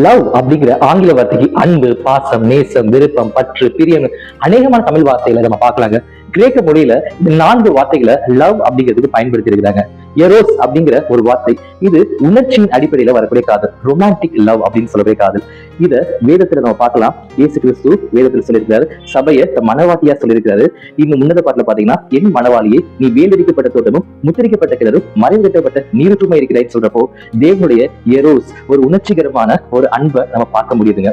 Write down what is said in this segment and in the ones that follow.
Love அப்படிங்கிற ஆங்கில வார்த்தைக்கு அன்பு, பாசம், நேசம், விருப்பம், பற்று, பிரியம் அநேகமான தமிழ் வார்த்தைகளை நம்ம பார்க்கலாங்க. கிரேக்க மொழியில இந்த 4 வார்த்தைகளை லவ் அப்படிங்கிறதுக்கு பயன்படுத்தி இருக்கிறாங்க. எரோஸ் அப்படிங்கிற ஒரு வார்த்தை, இது உணர்ச்சியின் அடிப்படையில வரக்கூடிய காதல், ரொமான்டிக் லவ் அப்படின்னு சொல்லக்கூடிய காதல். இத வேதத்துல நம்ம பார்க்கலாம். இயேசு கிறிஸ்து வேதத்துல சொல்லியிருக்காரு, சபையை மனவாட்டியா சொல்லியிருக்காரு. இன்னும் முன்னத பாட்டுல பாத்தீங்கன்னா, என் மனவாளியே நீ வேலடிக்கப்பட்ட தோட்டமும் முத்திரிக்கப்பட்ட கிணறும் மறைவு கட்டப்பட்ட நீருற்றுமை இருக்கிறான்னு சொல்றப்போ தேவனுடைய எரோஸ் ஒரு உணர்ச்சிகரமான ஒரு அன்பை நம்ம பார்க்க முடியுதுங்க.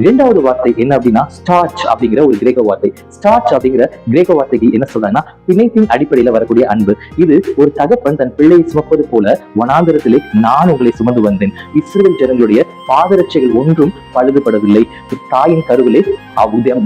இரண்டாவது வார்த்தை என்ன அப்படின்னா ஸ்டார்ச் அப்படிங்கிற ஒரு கிரேக்க வார்த்தை. ஸ்டார்ச் அப்படிங்கிற கிரேக்க வார்த்தைக்கு என்ன சொல்றாங்கன்னா, பிணைப்பின் அடிப்படையில வரக்கூடிய அன்பு. இது ஒரு தகப்பன் தன் பிள்ளையை சுமப்பது போல வனாந்தரத்திலே நான் உங்களை சுமந்து வந்தேன். இஸ்ரவேல் ஜனங்களுடைய பாதரட்சைகள் ஒன்றும் பழுதுபடவில்லை. தாயின் கருவிலே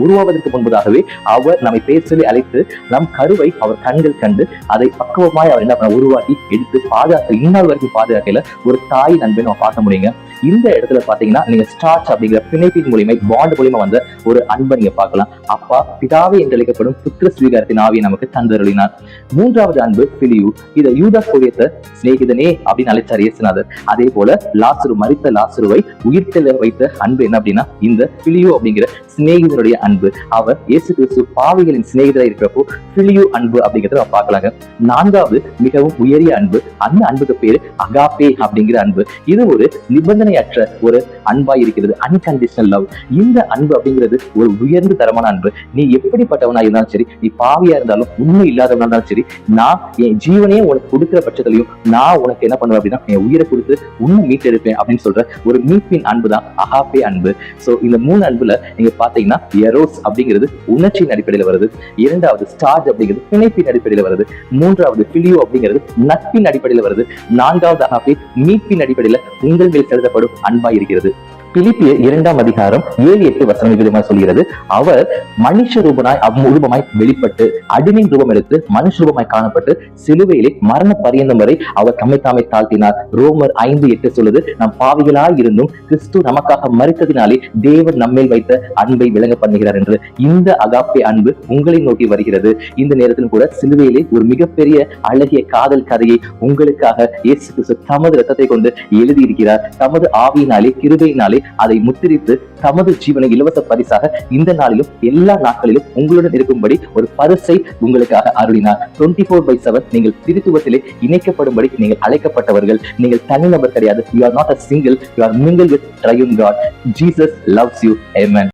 உருவாவதற்கு முன்பதாகவே அவர் நம்மை பேசலை அழைத்து நம் கருவை அவர் கண்கள் கண்டு அதை பக்குவமாய் அவர் என்ன உருவாக்கி எடுத்து பாதுகாக்க இந்நாள் வரைக்கும் பாதுகாக்கல ஒரு தாயின் அன்பை நம்ம பார்க்க முடியுங்க. இந்த இடத்துல பாத்தீங்கன்னா நீங்க ஸ்டார்ச் அப்படிங்கிற பிணைப்பின் மூலியமா பாண்ட் மூலியமா வந்த ஒரு அன்பை நீங்க பார்க்கலாம். அப்பா பிதாவே என்று அழைக்கப்படும் புத்திர ஸ்வீகாரத்தின் ஆவியை நமக்கு தந்தருளினார். மூன்றாவது அன்பு பிலியு. இதை யூதாஸ் கோரியத்தை சிநேகிதனே அப்படின்னு அழைச்சார் இயேசுநாதர். அதே போல லாசரு, மரித்த லாசருவை உயிர்த்தெழ வைத்த அன்பு என்ன அப்படின்னா இந்த பிலியு அப்படிங்கிற சிநேகிதனுடைய அன்பு. அவர் இயேசு கிறிஸ்து பாவிகளின் சிநேகிதராக இருக்கிறப்போ பிலியு அன்பு அப்படிங்கிறத நம்ம பார்க்கலாங்க. நான்காவது மிகவும் உயரிய அன்பு, அந்த அன்புக்கு பேரு அகாப்பே அப்படிங்கிற அன்பு. இது ஒரு நிபந்தனையற்ற ஒரு அன்பாய் இருக்கிறது, அன்கண்டிஷனல் லவ். இந்த அன்பு அப்படிங்கிறது ஒரு உயர்ந்த தரமான அன்பு. நீ எப்படிப்பட்டவனா இருந்தாலும் சரி, நீ பாவியா இருந்தாலும் உண்மை இல்லாதவனா இருந்தாலும் சரி, நான் என் ஜீவனையே உனக்கு கொடுக்கிற பட்சத்திலையும் நான் உனக்கு என்ன பண்ணுவேன் அப்படின்னா என் உயிரை கொடுத்து உன்னை மீட்டெடுப்பேன் அப்படின்னு சொல்ற ஒரு மீட்பின் அன்பு தான் அகாப்பே அன்பு. சோ இந்த 3 அன்புல நீங்க பாத்தீங்கன்னா எரோஸ் அப்படிங்கிறது உணர்ச்சியின் அடிப்படையில வருது, இரண்டாவது ஸ்டார்ச் அப்படிங்கிறது பிணைப்பின் அடிப்படையில வருது, மூன்றாவது பிலியோ அப்படிங்கிறது நட்பின் அடிப்படையில வருது, நான்காவது அகாப்பே மீட்பின் அடிப்படையில உங்கள் மேல் செலுத்தப்படும் அன்பாய் இருக்கிறது. பிலிப்பியர் 2ஆம் அதிகாரம் 7-8 வசனம் விதமாக சொல்கிறது, அவர் மனுஷ ரூபமாய் வெளிப்பட்டு அடிமை ரூபம் எடுத்து மனுஷ ரூபமாய் காணப்பட்டு சிலுவையிலே மரண பரியந்தம் வரை அவர் தம்மை தாழ்த்தினார். ரோமர் 5:8 சொல்லுது, நம் பாவிகளாய் இருந்தும் கிறிஸ்து நமக்காக மரித்ததினாலே தேவன் நம்மேல் வைத்த அன்பை விளங்க பண்ணுகிறார் என்று. இந்த அகாப்பே அன்பு உங்களை நோக்கி வருகிறது. இந்த நேரத்திலும் கூட சிலுவையிலே ஒரு மிகப்பெரிய அழகிய காதல் கதையை உங்களுக்காக இயேசு கிறிஸ்து தமது இரத்தத்தை கொண்டு எழுதியிருக்கிறார். தமது ஆவியினாலே கிருபையினாலே அதை முத்திரித்து தமது ஜீவனை இலவச பரிசாக இந்த நாளிலும் எல்லா நாட்களிலும் உங்களுடன் இருக்கும்படி ஒரு பரிசை உங்களுக்காக அருளினார். 24/7 நீங்கள் திருத்துவத்திலே இணைக்கப்படும்படி நீங்கள் அழைக்கப்பட்டவர்கள். நீங்கள் தனிநபர் கிடையாது. You are not a single, you are mingled with triune God. Jesus loves you. Amen.